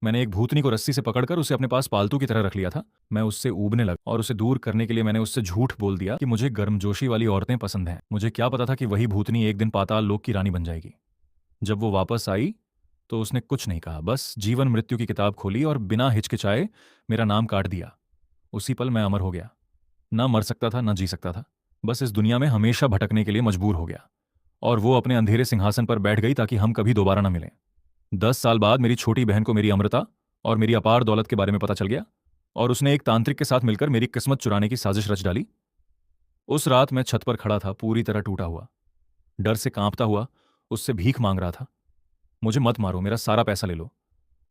मैंने एक भूतनी को रस्सी से पकड़कर उसे अपने पास पालतू की तरह रख लिया था। मैं उससे ऊबने लगा और उसे दूर करने के लिए मैंने उससे झूठ बोल दिया कि मुझे गर्मजोशी वाली औरतें पसंद हैं। मुझे क्या पता था कि वही भूतनी एक दिन पाताल लोक की रानी बन जाएगी। जब वो वापस आई तो उसने कुछ नहीं कहा, बस जीवन मृत्यु की किताब खोली और बिना हिचकिचाए मेरा नाम काट दिया। उसी पल मैं अमर हो गया। ना मर सकता था, ना जी सकता था। बस इस दुनिया में हमेशा भटकने के लिए मजबूर हो गया। और वो अपने अंधेरे सिंहासन पर बैठ गई ताकि हम कभी दोबारा ना मिलें। 10 साल बाद मेरी छोटी बहन को मेरी अमृता और मेरी अपार दौलत के बारे में पता चल गया, और उसने एक तांत्रिक के साथ मिलकर मेरी किस्मत चुराने की साजिश रच डाली। उस रात मैं छत पर खड़ा था, पूरी तरह टूटा हुआ, डर से कांपता हुआ, उससे भीख मांग रहा था। मुझे मत मारो, मेरा सारा पैसा ले लो,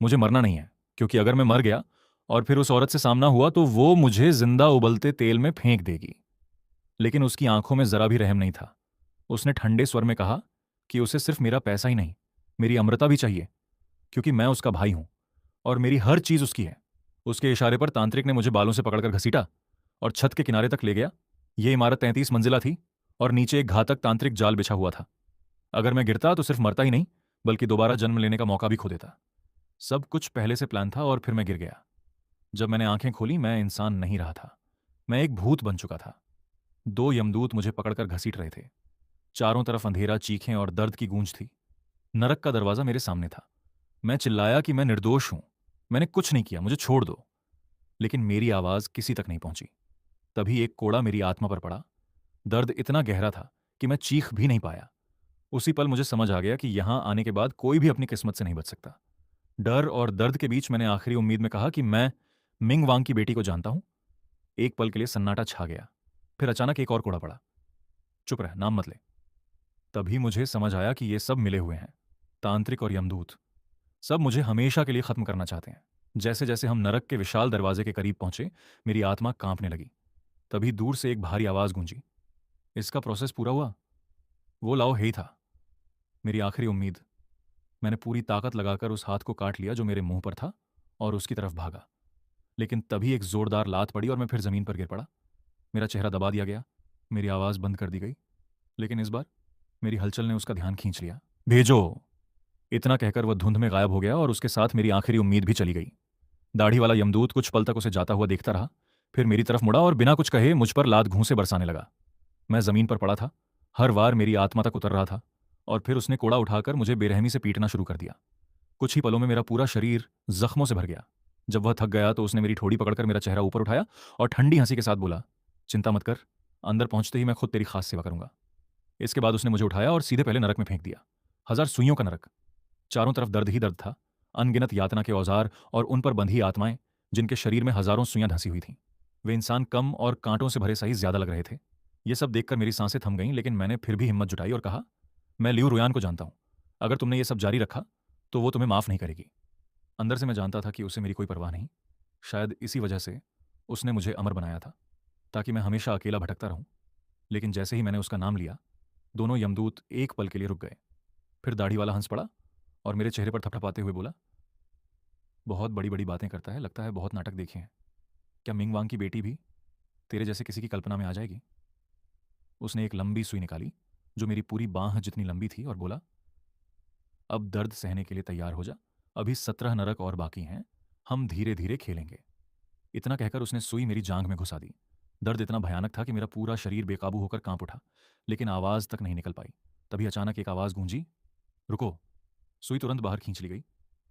मुझे मरना नहीं है, क्योंकि अगर मैं मर गया और फिर उस औरत से सामना हुआ तो वो मुझे जिंदा उबलते तेल में फेंक देगी। लेकिन उसकी आंखों में जरा भी रहम नहीं था। उसने ठंडे स्वर में कहा कि उसे सिर्फ मेरा पैसा ही नहीं, मेरी अमृता भी चाहिए, क्योंकि मैं उसका भाई हूं और मेरी हर चीज उसकी है। उसके इशारे पर तांत्रिक ने मुझे बालों से पकड़कर घसीटा और छत के किनारे तक ले गया। ये इमारत 33 मंजिला थी और नीचे एक घातक तांत्रिक जाल बिछा हुआ था। अगर मैं गिरता तो सिर्फ मरता ही नहीं, बल्कि दोबारा जन्म लेने का मौका भी खो देता। सब कुछ पहले से प्लान था और फिर मैं गिर गया। जब मैंने आंखें खोली, मैं इंसान नहीं रहा था, मैं एक भूत बन चुका था। 2 यमदूत मुझे पकड़कर घसीट रहे थे। चारों तरफ अंधेरा, चीखें और दर्द की गूंज थी। नरक का दरवाजा मेरे सामने था। मैं चिल्लाया कि मैं निर्दोष हूं, मैंने कुछ नहीं किया, मुझे छोड़ दो। लेकिन मेरी आवाज किसी तक नहीं पहुंची। तभी एक कोड़ा मेरी आत्मा पर पड़ा। दर्द इतना गहरा था कि मैं चीख भी नहीं पाया। उसी पल मुझे समझ आ गया कि यहां आने के बाद कोई भी अपनी किस्मत से नहीं बच सकता। डर और दर्द के बीच मैंने आखिरी उम्मीद में कहा कि मैं मिंग वांग की बेटी को जानता हूं। एक पल के लिए सन्नाटा छा गया। फिर अचानक एक और कोड़ा पड़ा। चुप रह, नाम मत ले। तभी मुझे समझ आया कि ये सब मिले हुए हैं, तांत्रिक और यमदूत। सब मुझे हमेशा के लिए खत्म करना चाहते हैं। जैसे जैसे हम नरक के विशाल दरवाजे के करीब पहुंचे, मेरी आत्मा कांपने लगी। तभी दूर से एक भारी आवाज गूंजी। इसका प्रोसेस पूरा हुआ। वो लाओ ही था, मेरी आखिरी उम्मीद। मैंने पूरी ताकत लगाकर उस हाथ को काट लिया जो मेरे मुंह पर था और उसकी तरफ भागा। लेकिन तभी एक जोरदार लात पड़ी और मैं फिर जमीन पर गिर पड़ा। मेरा चेहरा दबा दिया गया, मेरी आवाज बंद कर दी गई। लेकिन इस बार मेरी हलचल ने उसका ध्यान खींच लिया। भेजो, इतना कहकर वह धुंध में गायब हो गया और उसके साथ मेरी आखिरी उम्मीद भी चली गई। दाढ़ी वाला यमदूत कुछ पल तक उसे जाता हुआ देखता रहा, फिर मेरी तरफ मुड़ा और बिना कुछ कहे मुझ पर लात घूंसे बरसाने लगा। मैं जमीन पर पड़ा था, हर वार मेरी आत्मा तक उतर रहा था। और फिर उसने कोड़ा उठाकर मुझे बेरहमी से पीटना शुरू कर दिया। कुछ ही पलों में मेरा पूरा शरीर जख्मों से भर गया। जब वह थक गया तो उसने मेरी ठोड़ी पकड़कर मेरा चेहरा ऊपर उठाया और ठंडी हंसी के साथ बोला, चिंता मत कर, अंदर पहुंचते ही मैं खुद तेरी खास सेवा करूंगा। इसके बाद उसने मुझे उठाया और सीधे पहले नरक में फेंक दिया। 1000 सुइयों का नरक। चारों तरफ दर्द ही दर्द था, अनगिनत यातना के औजार और उन पर बंधी आत्माएं जिनके शरीर में हजारों सुइयां धंसी हुई थीं। वे इंसान कम और कांटों से भरे सही ज्यादा लग रहे थे। ये सब देखकर मेरी सांसें थम गईं, लेकिन मैंने फिर भी हिम्मत जुटाई और कहा, मैं लियू रुयान को जानता हूं। अगर तुमने ये सब जारी रखा तो वो तुम्हें माफ नहीं करेगी। अंदर से मैं जानता था कि उसे मेरी कोई परवाह नहीं। शायद इसी वजह से उसने मुझे अमर बनाया था, ताकि मैं हमेशा अकेला भटकता रहूं। लेकिन जैसे ही मैंने उसका नाम लिया, दोनों यमदूत एक पल के लिए रुक गए। फिर दाढ़ी वाला हंस पड़ा और मेरे चेहरे पर थपथपाते हुए बोला, बहुत बड़ी बड़ी बातें करता है, लगता है बहुत नाटक देखे हैं। क्या मिंग वांग की बेटी भी तेरे जैसे किसी की कल्पना में आ जाएगी? उसने एक लंबी सुई निकाली जो मेरी पूरी बांह जितनी लंबी थी और बोला, अब दर्द सहने के लिए तैयार हो जा, अभी 17 नरक और बाकी हैं, हम धीरे धीरे खेलेंगे। इतना कहकर उसने सुई मेरी जांघ में घुसा दी। दर्द इतना भयानक था कि मेरा पूरा शरीर बेकाबू होकर कांप उठा, लेकिन आवाज तक नहीं निकल पाई। तभी अचानक एक आवाज गूंजी, रुको। सुई तुरंत बाहर खींच ली गई।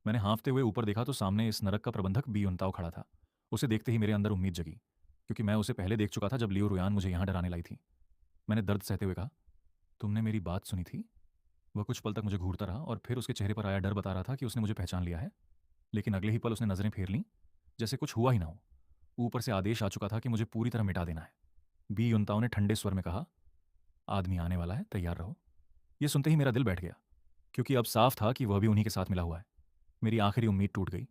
मैंने हाँफते हुए ऊपर देखा तो सामने इस नरक का प्रबंधक बी उनताव खड़ा था। उसे देखते ही मेरे अंदर उम्मीद जगी, क्योंकि मैं उसे पहले देख चुका था जब लियो रुयान मुझे यहाँ डराने लाई थी। मैंने दर्द सहते हुए कहा, तुमने मेरी बात सुनी थी? वह कुछ पल तक मुझे घूरता रहा और फिर उसके चेहरे पर आया डर बता रहा था कि उसने मुझे पहचान लिया है। लेकिन अगले ही पल उसने नजरें फेर लीं, जैसे कुछ हुआ ही ना हो। ऊपर से आदेश आ चुका था कि मुझे पूरी तरह मिटा देना है। बी युनताओं ने ठंडे स्वर में कहा, आदमी आने वाला है, तैयार रहो। यह सुनते ही मेरा दिल बैठ गया, क्योंकि अब साफ था कि वह भी उन्हीं के साथ मिला हुआ है। मेरी आखिरी उम्मीद टूट गई।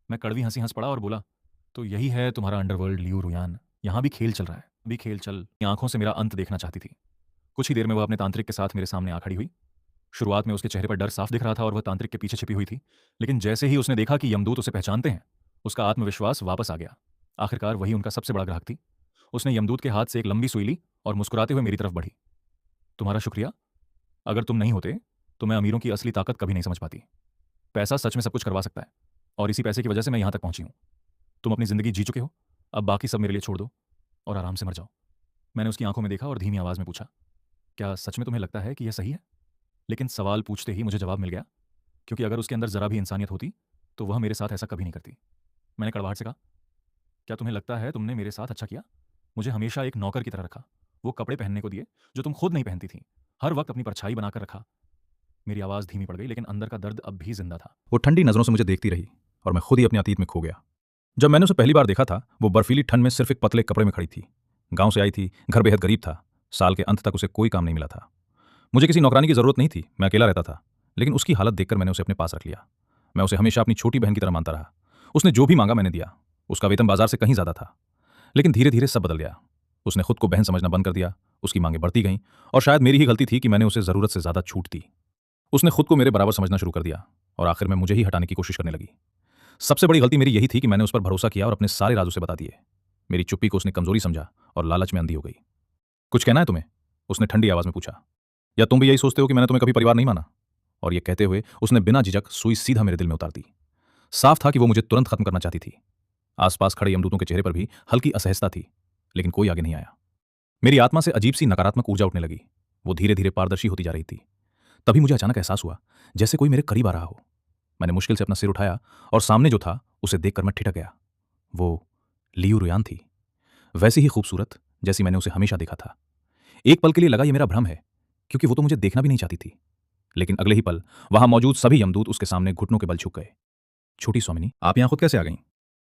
मैं कड़वी हंसी हंस पड़ा और बोला, तो यही है तुम्हारा अंडरवर्ल्ड लियू रुयान, यहां भी खेल चल रहा है, भी खेल चल। आंखों से मेरा अंत देखना चाहती थी। कुछ ही देर में वह अपने तांत्रिक के साथ मेरे सामने आ खड़ी हुई। शुरुआत में उसके चेहरे पर डर साफ दिख रहा था और वह तांत्रिक के पीछे छिपी हुई थी। लेकिन जैसे ही उसने देखा कि यमदूत उसे पहचानते हैं, उसका आत्मविश्वास वापस आ गया। आखिरकार वही उनका सबसे बड़ा ग्राहक थी। उसने यमदूत के हाथ से एक लंबी सुई ली और मुस्कुराते हुए मेरी तरफ बढ़ी। तुम्हारा शुक्रिया, अगर तुम नहीं होते तो मैं अमीरों की असली ताकत कभी नहीं समझ पाती। पैसा सच में सब कुछ करवा सकता है, और इसी पैसे की वजह से मैं यहाँ तक पहुंची हूँ। तुम अपनी ज़िंदगी जी चुके हो, अब बाकी सब मेरे लिए छोड़ दो और आराम से मर जाओ। मैंने उसकी आंखों में देखा और धीमी आवाज़ में पूछा, क्या सच में तुम्हें लगता है कि यह सही है? लेकिन सवाल पूछते ही मुझे जवाब मिल गया, क्योंकि अगर उसके अंदर ज़रा भी इंसानियत होती तो वह मेरे साथ ऐसा कभी नहीं करती। मैंने कड़वाहट से कहा, क्या तुम्हें लगता है तुमने मेरे साथ अच्छा किया? मुझे हमेशा एक नौकर की तरह रखा, वो कपड़े पहनने को दिए जो तुम खुद नहीं पहनती थी, हर वक्त अपनी परछाई बनाकर रखा। मेरी आवाज़ धीमी पड़ गई, लेकिन अंदर का दर्द अब भी जिंदा था। वो ठंडी नजरों से मुझे देखती रही और मैं खुद ही अपने अतीत में खो गया। जब मैंने उसे पहली बार देखा था, वो बर्फीली ठंड में सिर्फ एक पतले कपड़े में खड़ी थी। गांव से आई थी, घर बेहद गरीब था, साल के अंत तक उसे कोई काम नहीं मिला था। मुझे किसी नौकरानी की जरूरत नहीं थी, मैं अकेला रहता था, लेकिन उसकी हालत देखकर मैंने उसे अपने पास रख लिया। मैं उसे हमेशा अपनी छोटी बहन की तरह मानता रहा। उसने जो भी मांगा मैंने दिया। उसका वेतन बाजार से कहीं ज्यादा था। लेकिन धीरे धीरे सब बदल गया। उसने खुद को बहन समझना बंद कर दिया, उसकी मांगें बढ़ती गईं, और शायद मेरी ही गलती थी कि मैंने उसे जरूरत से ज्यादा छूट दी। उसने खुद को मेरे बराबर समझना शुरू कर दिया और आखिर में मुझे ही हटाने की कोशिश करने लगी। सबसे बड़ी गलती मेरी यही थी कि मैंने उस पर भरोसा किया और अपने सारे राज उसे बता दिए। मेरी चुप्पी को उसने कमजोरी समझा और लालच में अंधी हो गई। कुछ कहना है तुम्हें? उसने ठंडी आवाज में पूछा। या तुम भी यही सोचते हो कि मैंने तुम्हें कभी परिवार नहीं माना? और ये कहते हुए उसने बिना झिझक सुई सीधा मेरे दिल में उतार दी। साफ था कि वो मुझे तुरंत खत्म करना चाहती थी। आसपास खड़े यमदूतों के चेहरे पर भी हल्की असहजता थी, लेकिन कोई आगे नहीं आया। मेरी आत्मा से अजीब सी नकारात्मक ऊर्जा उठने लगी। वो धीरे धीरे पारदर्शी होती जा रही थी। तभी मुझे अचानक एहसास हुआ जैसे कोई मेरे करीब आ रहा हो। मैंने मुश्किल से अपना सिर उठाया और सामने जो था उसे देखकर मैं ठिठक गया। वो लियू रुयान थी, वैसी ही खूबसूरत जैसी मैंने उसे हमेशा देखा था। एक पल के लिए लगा ये मेरा भ्रम है, क्योंकि वो तो मुझे देखना भी नहीं चाहती थी। लेकिन अगले ही पल वहां मौजूद सभी यमदूत उसके सामने घुटनों के बल झुक गए। छोटी स्वामिनी, आप यहां खुद कैसे आ गईं?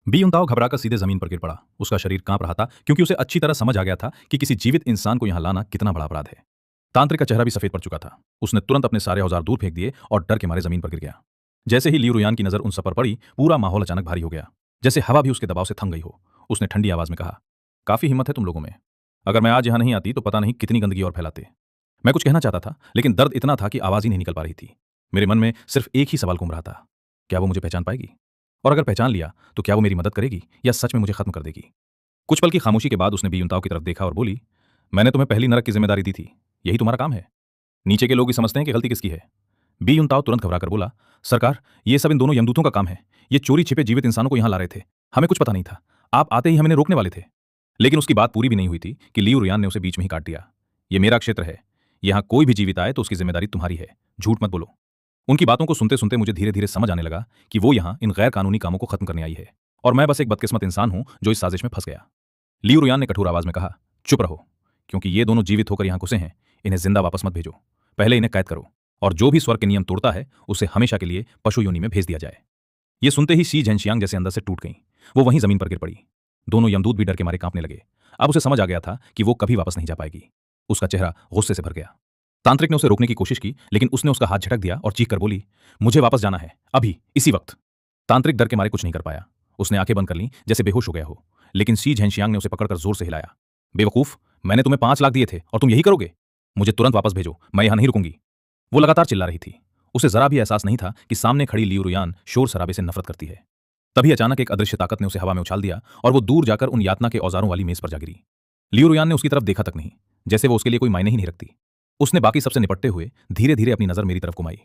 बी युनताओ घबराकर सीधे जमीन पर गिर पड़ा। उसका शरीर कांप रहा था, क्योंकि उसे अच्छी तरह समझ आ गया था कि किसी जीवित इंसान को यहां लाना कितना बड़ा अपराध है। तांत्रिक का चेहरा भी सफेद पड़ चुका था। उसने तुरंत अपने सारे औजार दूर फेंक दिए और डर के मारे जमीन पर गिर गया। जैसे ही लियू रुयान की नजर उन सब पर पड़ी, पूरा माहौल अचानक भारी हो गया, जैसे हवा भी उसके दबाव से थम गई हो। उसने ठंडी आवाज में कहा, काफी हिम्मत है तुम लोगों में। अगर मैं आज यहां नहीं आती तो पता नहीं कितनी गंदगी और फैलाते। मैं कुछ कहना चाहता था, लेकिन दर्द इतना था कि आवाज ही नहीं निकल पा रही थी। मेरे मन में सिर्फ एक ही सवाल घूम रहा था, क्या वो मुझे पहचान पाएगी? और अगर पहचान लिया तो क्या वो मेरी मदद करेगी या सच में मुझे खत्म कर देगी? कुछ पल की खामोशी के बाद उसने बीयुनताओ की तरफ देखा और बोली, मैंने तुम्हें पहली नरक की जिम्मेदारी दी थी, यही तुम्हारा काम है। नीचे के लोग ही समझते हैं कि गलती किसकी है। बी युनताओ तुरंत घबराकर बोला, सरकार, ये सब इन दोनों यमदूतों का काम है। ये चोरी छिपे जीवित इंसानों को यहां ला रहे थे, हमें कुछ पता नहीं था। आप आते ही हमें रोकने वाले थे। लेकिन उसकी बात पूरी भी नहीं हुई थी कि लियू रुयान ने उसे बीच में ही काट दिया। ये मेरा क्षेत्र है, यहां कोई भी जीवित आए तो उसकी जिम्मेदारी तुम्हारी है, झूठ मत बोलो। उनकी बातों को सुनते सुनते मुझे धीरे धीरे समझ आने लगा कि वो यहां इन गैर कानूनी कामों को खत्म करने आई है, और मैं बस एक बदकिस्मत इंसान हूं जो इस साजिश में फंस गया। लियू रुयान ने कठोर आवाज में कहा, चुप रहो, क्योंकि ये दोनों जीवित होकर यहां घुसे हैं। इन्हें जिंदा वापस मत भेजो, पहले इन्हें कैद करो, और जो भी स्वर्ग के नियम तोड़ता है उसे हमेशा के लिए पशु योनि में भेज दिया जाए। ये सुनते ही शी झेंशियांग जैसे अंदर से टूट गई। वो वहीं जमीन पर गिर पड़ी। दोनों यमदूत भी डर के मारे कांपने लगे। अब उसे समझ आ गया था कि वो कभी वापस नहीं जा पाएगी। उसका चेहरा गुस्से से भर गया। तांत्रिक ने उसे रोकने की कोशिश की, लेकिन उसने उसका हाथ झटक दिया और चीख कर बोली, मुझे वापस जाना है, अभी, इसी वक्त। तांत्रिक डर के मारे कुछ नहीं कर पाया। उसने आंखें बंद कर लीं जैसे बेहोश हो गया हो, लेकिन शी झेंशियांग ने उसे पकड़कर जोर से हिलाया। बेवकूफ, मैंने तुम्हें 5 लाख दिए थे और तुम यही करोगे? मुझे तुरंत वापस भेजो, मैं यहां नहीं रुकूंगी। वो लगातार चिल्ला रही थी। उसे जरा भी एहसास नहीं था कि सामने खड़ी लियू रुयान शोर शराबे से नफरत करती है। तभी अचानक एक अदृश्य ताकत ने उसे हवा में उछाल दिया और वो दूर जाकर उन यातना के औजारों वाली मेज पर जा गिरी। लियू रुयान ने उसकी तरफ देखा तक नहीं, जैसे वो उसके लिए कोई मायने ही नहीं रखती। उसने बाकी सबसे निपटते हुए धीरे धीरे अपनी नजर मेरी तरफ घुमाई।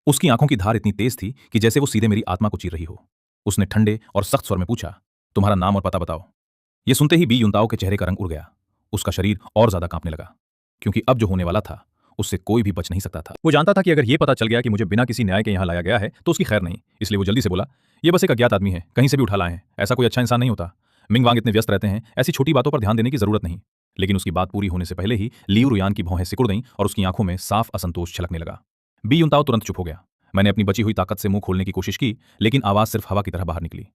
उसकी आंखों की धार इतनी तेज थी कि जैसे वो सीधे मेरी आत्मा को चीर रही हो। उसने ठंडे और सख्त स्वर में पूछा, तुम्हारा नाम और पता बताओ। ये सुनते ही बी युनताओ के चेहरे का रंग उड़ गया। उसका शरीर और ज्यादा कांपने लगा, क्योंकि अब जो होने वाला था उससे कोई भी बच नहीं सकता था। वो जानता था कि अगर ये पता चल गया कि मुझे बिना किसी न्याय के यहां लाया गया है तो उसकी खैर नहीं, इसलिए वो जल्दी से बोला, ये बस एक अज्ञात आदमी है, कहीं से भी उठा लाए हैं, ऐसा कोई अच्छा इंसान नहीं होता। मिंग वांग इतने व्यस्त रहते हैं, ऐसी छोटी बातों पर ध्यान देने की जरूरत नहीं। लेकिन उसकी बात पूरी होने से पहले ही लियू रुयान की भौहें सिकुड़ गईं और उसकी आंखों में साफ असंतोष छलकने लगा। बी युनताओ तुरंत चुप हो गया। मैंने अपनी बची हुई ताकत से मुंह खोलने की कोशिश की, लेकिन आवाज सिर्फ हवा की तरह बाहर निकली।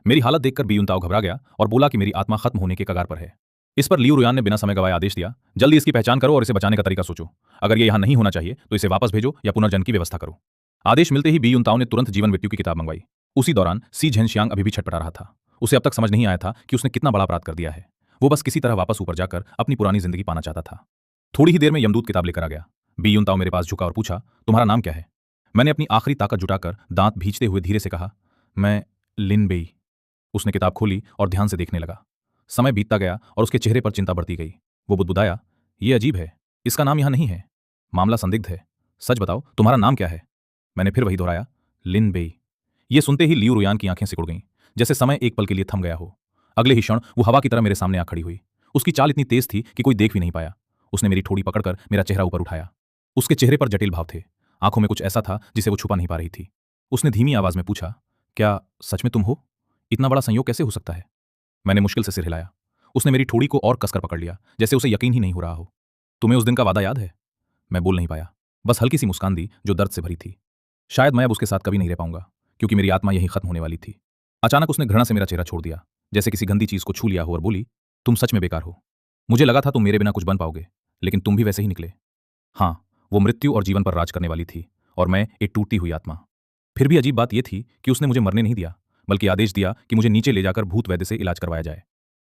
मेरी हालत देखकर बी युनताओ घबरा गया और बोला कि मेरी आत्मा खत्म होने के कगार पर है। इस पर लियू रुयान ने बिना समय गवाए आदेश दिया, जल्दी इसकी पहचान करो और इसे बचाने का तरीका सोचो। अगर ये यहां नहीं होना चाहिए तो इसे वापस भेजो या पुनर्जन्म की व्यवस्था करो। आदेश मिलते ही बी युनताओ ने तुरंत जीवन मृत्यु की किताब मंगवाई। उसी दौरान सी झेनशियांग अभी भी छटपटा रहा था। उसे अब तक समझ नहीं आया था कि उसने कितना बड़ा अपराध कर दिया है। वो बस किसी तरह वापस ऊपर जाकर अपनी पुरानी जिंदगी पाना चाहता था। थोड़ी ही देर में यमदूत किताब लेकर आ गया। बी युनताओ मेरे पास झुका और पूछा, तुम्हारा नाम क्या है? मैंने अपनी आखिरी ताकत जुटाकर दांत भींचते हुए धीरे से कहा, मैं लिन बेई। उसने किताब खोली और ध्यान से देखने लगा। समय बीतता गया और उसके चेहरे पर चिंता बढ़ती गई। वो बुदबुदाया, ये अजीब है, इसका नाम यहां नहीं है। मामला संदिग्ध है। सच बताओ, तुम्हारा नाम क्या है? मैंने फिर वही दोहराया, लिन बेई। ये सुनते ही लियू रुयान की आंखें सिकुड़ गईं, जैसे समय एक पल के लिए थम गया हो। अगले ही क्षण वो हवा की तरह मेरे सामने आ खड़ी हुई। उसकी चाल इतनी तेज थी कि कोई देख भी नहीं पाया। उसने मेरी ठोड़ी पकड़कर मेरा चेहरा ऊपर उठाया। उसके चेहरे पर जटिल भाव थे, आंखों में कुछ ऐसा था जिसे वो छुपा नहीं पा रही थी। उसने धीमी आवाज में पूछा, क्या सच में तुम हो? इतना बड़ा संयोग कैसे हो सकता है? मैंने मुश्किल से सिर हिलाया। उसने मेरी ठोड़ी को और कसकर पकड़ लिया, जैसे उसे यकीन ही नहीं हो रहा हो। तुम्हें उस दिन का वादा याद है? मैं बोल नहीं पाया, बस हल्की सी मुस्कान दी जो दर्द से भरी थी। शायद मैं अब उसके साथ कभी नहीं रह पाऊंगा, क्योंकि मेरी आत्मा यहीं खत्म होने वाली थी। अचानक उसने घृणा से मेरा चेहरा छोड़ दिया, जैसे किसी गंदी चीज को छू लिया हो, और बोली, तुम सच में बेकार हो। मुझे लगा था तुम मेरे बिना कुछ बन पाओगे, लेकिन तुम भी वैसे ही निकले। हाँ, वो मृत्यु और जीवन पर राज करने वाली थी, और मैं एक टूटती हुई आत्मा। फिर भी अजीब बात यह थी कि उसने मुझे मरने नहीं दिया, बल्कि आदेश दिया कि मुझे नीचे ले जाकर भूत वैद्य से इलाज करवाया जाए।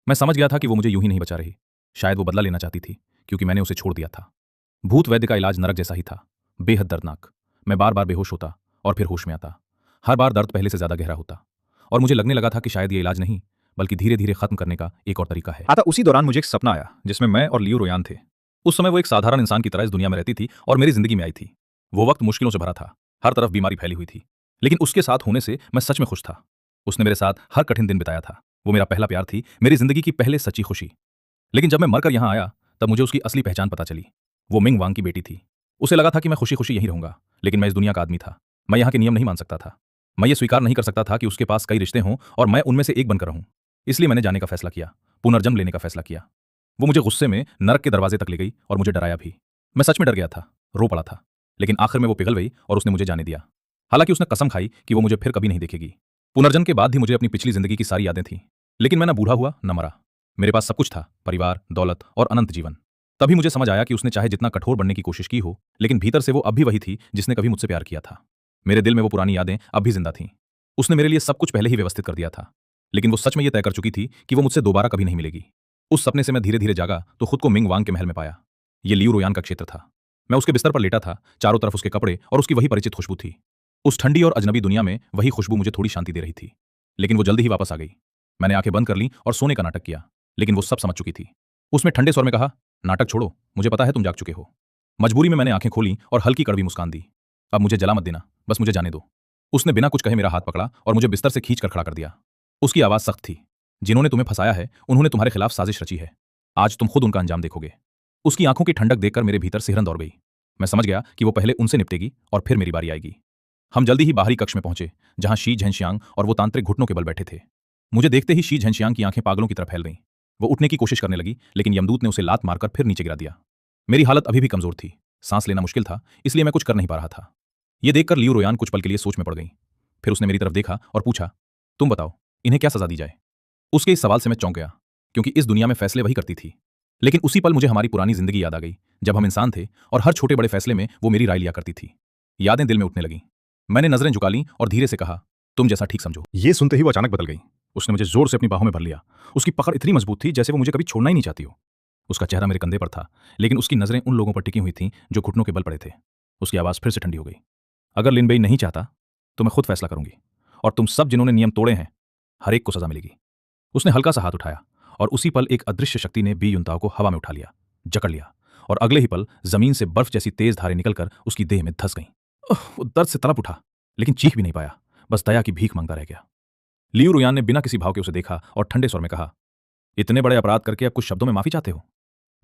मैं समझ गया था कि वो मुझे यूं ही नहीं बचा रही। शायद वो बदला लेना चाहती थी, क्योंकि मैंने उसे छोड़ दिया था। भूत वैद्य का इलाज नरक जैसा ही था, बेहद दर्दनाक। मैं बार बार बेहोश होता और फिर होश में आता। हर बार दर्द पहले से ज्यादा गहरा होता, और मुझे लगने लगा था कि शायद ये इलाज नहीं, बल्कि धीरे धीरे खत्म करने का एक और तरीका है। उसी दौरान मुझे एक सपना आया, जिसमें मैं और लियू रोयान थे। उस समय वो एक साधारण इंसान की तरह इस दुनिया में रहती थी और मेरी जिंदगी में आई थी। वो वक्त मुश्किलों से भरा था, हर तरफ बीमारी फैली हुई थी, लेकिन उसके साथ होने से मैं सच में खुश था। उसने मेरे साथ हर कठिन दिन बिताया था। वो मेरा पहला प्यार थी, मेरी जिंदगी की पहले सच्ची खुशी। लेकिन जब मैं मरकर यहाँ आया, तब मुझे उसकी असली पहचान पता चली। वो मिंग वांग की बेटी थी। उसे लगा था कि मैं खुशी खुशी यहीं रहूंगा, लेकिन मैं इस दुनिया का आदमी था। मैं यहाँ के नियम नहीं मान सकता था। मैं ये स्वीकार नहीं कर सकता था कि उसके पास कई रिश्ते हों और मैं उनमें से एक बनकर रहूं। इसलिए मैंने जाने का फैसला किया, पुनर्जन्म लेने का फैसला किया। वो मुझे गुस्से में नरक के दरवाजे तक ले गई और मुझे डराया भी। मैं सच में डर गया था, रो पड़ा था, लेकिन आखिर में वो पिघल गई और उसने मुझे जाने दिया। हालांकि उसने कसम खाई कि वो मुझे फिर कभी नहीं देखेगी। पुनर्जन्म के बाद भी मुझे अपनी पिछली जिंदगी की सारी यादें थीं, लेकिन मैं न बूढ़ा हुआ न मरा। मेरे पास सब कुछ था, परिवार, दौलत और अनंत जीवन। तभी मुझे समझ आया कि उसने चाहे जितना कठोर बनने की कोशिश की हो, लेकिन भीतर से वो अब भी वही थी जिसने कभी मुझसे प्यार किया था। मेरे दिल में वो पुरानी यादें अब भी जिंदा थीं। उसने मेरे लिए सब कुछ पहले ही व्यवस्थित कर दिया था, लेकिन वो सच में ये तय कर चुकी थी कि वो मुझसे दोबारा कभी नहीं मिलेगी। उस सपने से मैं धीरे धीरे जागा तो खुद को मिंग वांग के महल में पाया। ये लियू रोयान का क्षेत्र था। मैं उसके बिस्तर पर लेटा था, चारों तरफ उसके कपड़े और उसकी वही परिचित खुशबू थी। उस ठंडी और अजनबी दुनिया में वही खुशबू मुझे थोड़ी शांति दे रही थी, लेकिन वो जल्दी ही वापस आ गई। मैंने आंखें बंद कर लीं और सोने का नाटक किया, लेकिन वो सब समझ चुकी थी। उसने ठंडे स्वर में कहा, नाटक छोड़ो, मुझे पता है तुम जाग चुके हो। मजबूरी में मैंने आंखें खोली और हल्की कड़वी मुस्कान दी। अब मुझे जला मत देना, बस मुझे जाने दो। उसने बिना कुछ कहे मेरा हाथ पकड़ा और मुझे बिस्तर से खींच कर खड़ा कर दिया। उसकी आवाज सख्त थी, जिन्होंने तुम्हें फंसाया है उन्होंने तुम्हारे खिलाफ साजिश रची है। आज तुम खुद उनका अंजाम देखोगे। उसकी आंखों की ठंडक देखकर मेरे भीतर सिहरन दौड़ गई। मैं समझ गया कि वो पहले उनसे निपटेगी और फिर मेरी बारी आएगी। हम जल्दी ही बाहरी कक्ष में पहुंचे, जहां शी झेंशियांग और वो तांत्रिक घुटनों के बल बैठे थे। मुझे देखते ही शी झेंशियांग की आंखें पागलों की तरह फैल गईं। वो उठने की कोशिश करने लगी, लेकिन यमदूत ने उसे लात मारकर फिर नीचे गिरा दिया। मेरी हालत अभी भी कमजोर थी, सांस लेना मुश्किल था, इसलिए मैं कुछ कर नहीं पा रहा था। ये देखकर लियू रोयान कुछ पल के लिए सोच में पड़ गई। फिर उसने मेरी तरफ देखा और पूछा, तुम बताओ, इन्हें क्या सजा दी जाए? उसके इस सवाल से मैं चौंक गया, क्योंकि इस दुनिया में फैसले वही करती थी। लेकिन उसी पल मुझे हमारी पुरानी जिंदगी याद आ गई, जब हम इंसान थे और हर छोटे बड़े फैसले में वो मेरी राय लिया करती थी। यादें दिल में उठने लगीं। मैंने नजरें झुका लीं और धीरे से कहा, तुम जैसा ठीक समझो। ये सुनते ही वो अचानक बदल गई। उसने मुझे जोर से अपनी बाहों में भर लिया। उसकी पकड़ इतनी मजबूत थी जैसे वो मुझे कभी छोड़ना ही नहीं चाहती हो। उसका चेहरा मेरे कंधे पर था, लेकिन उसकी नजरें उन लोगों पर टिकी हुई थीं जो घुटनों के बल पड़े थे। उसकी आवाज फिर से ठंडी हो गई। अगर लिन बेई नहीं चाहता तो मैं खुद फैसला करूंगी, और तुम सब जिन्होंने नियम तोड़े हैं, हर एक को सजा मिलेगी। उसने हल्का सा हाथ उठाया और उसी पल एक अदृश्य शक्ति ने बी युनताओ को हवा में उठा लिया, जकड़ लिया, और अगले ही पल जमीन से बर्फ जैसी तेज धारें निकलकर उसकी देह में धंस गईं। वो दर्द से तड़प उठा, लेकिन चीख भी नहीं पाया, बस दया की भीख मांगता रह गया। लियू रुयान ने बिना किसी भाव के उसे देखा और ठंडे स्वर में कहा, इतने बड़े अपराध करके अब कुछ शब्दों में माफी चाहते हो?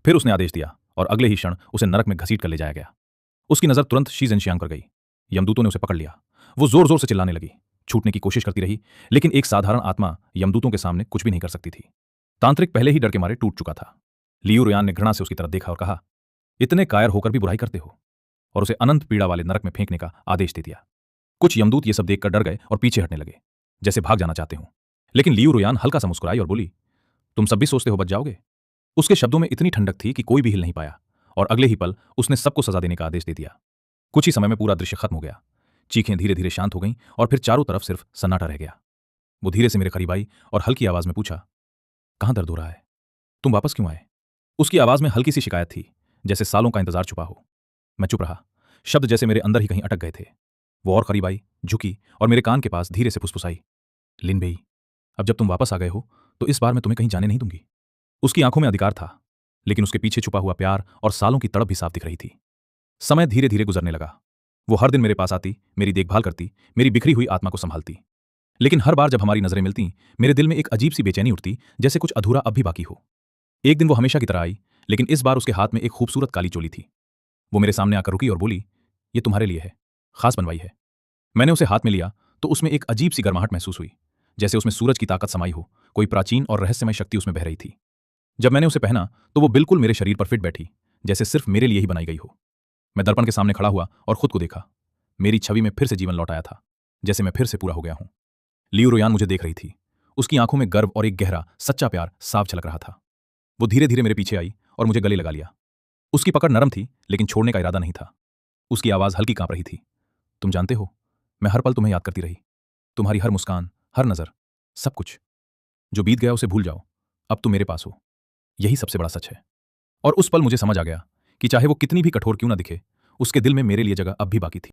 फिर उसने आदेश दिया और अगले ही क्षण उसे नरक में घसीट कर ले जाया गया। उसकी नजर तुरंत शी ज़ेनशियांग पर गई। यमदूतों ने उसे पकड़ लिया। वो जोर जोर से चिल्लाने लगी, छूटने की कोशिश करती रही, लेकिन एक साधारण आत्मा यमदूतों के सामने कुछ भी नहीं कर सकती थी। तांत्रिक पहले ही डर के मारे टूट चुका था। लियू रुयान ने घृणा से उसकी तरफ देखा और कहा, इतने कायर होकर भी बुराई करते हो, और उसे अनंत पीड़ा वाले नरक में फेंकने का आदेश दे दिया। कुछ यमदूत ये सब देखकर डर गए और पीछे हटने लगे, जैसे भाग जाना चाहते हों। लेकिन लियू रुयान हल्का सा मुस्कुराई और बोली, तुम सब भी सोचते हो बच जाओगे? उसके शब्दों में इतनी ठंडक थी कि कोई भी हिल नहीं पाया, और अगले ही पल उसने सबको सजा देने का आदेश दे दिया। कुछ ही समय में पूरा दृश्य खत्म हो गया। चीखें धीरे धीरे शांत हो गईं और फिर चारों तरफ सिर्फ सन्नाटा रह गया। वो धीरे से मेरे करीब आई और हल्की आवाज में पूछा, कहां दर्द हो रहा है? तुम वापस क्यों आए? उसकी आवाज में हल्की सी शिकायत थी, जैसे सालों का इंतजार छुपा हो। मैं चुप रहा, शब्द जैसे मेरे अंदर ही कहीं अटक गए थे। वो और करीब आई, झुकी और मेरे कान के पास धीरे से फुसफुसाई, लिन बेई, अब जब तुम वापस आ गए हो तो इस बार मैं तुम्हें कहीं जाने नहीं दूंगी। उसकी आंखों में अधिकार था, लेकिन उसके पीछे छुपा हुआ प्यार और सालों की तड़प भी साफ दिख रही थी। समय धीरे धीरे गुजरने लगा। वो हर दिन मेरे पास आती, मेरी देखभाल करती, मेरी बिखरी हुई आत्मा को संभालती। लेकिन हर बार जब हमारी नजरें मिलती, मेरे दिल में एक अजीब सी बेचैनी उठती, जैसे कुछ अधूरा अब भी बाकी हो। एक दिन वो हमेशा की तरह आई, लेकिन इस बार उसके हाथ में एक खूबसूरत काली चोली थी। वो मेरे सामने आकर रुकी और बोली, ये तुम्हारे लिए है, खास बनवाई है। मैंने उसे हाथ में लिया तो उसमें एक अजीब सी गर्माहट महसूस हुई, जैसे उसमें सूरज की ताकत समाई हो, कोई प्राचीन और रहस्यमय शक्ति उसमें बह रही थी। जब मैंने उसे पहना तो वो बिल्कुल मेरे शरीर पर फिट बैठी, जैसे सिर्फ मेरे लिए ही बनाई गई हो। मैं दर्पण के सामने खड़ा हुआ और खुद को देखा। मेरी छवि में फिर से जीवन लौट आया था, जैसे मैं फिर से पूरा हो गया हूं। लियू रोयान मुझे देख रही थी। उसकी आंखों में गर्व और एक गहरा सच्चा प्यार साफ झलक रहा था। वो धीरे धीरे मेरे पीछे आई और मुझे गले लगा लिया। उसकी पकड़ नरम थी, लेकिन छोड़ने का इरादा नहीं था। उसकी आवाज हल्की कांप रही थी। तुम जानते हो, मैं हर पल तुम्हें याद करती रही। तुम्हारी हर मुस्कान, हर नजर, सब कुछ। जो बीत गया उसे भूल जाओ, अब तुम मेरे पास हो, यही सबसे बड़ा सच है। और उस पल मुझे समझ आ गया कि चाहे वो कितनी भी कठोर क्यों ना दिखे, उसके दिल में मेरे लिए जगह अब भी बाकी थी।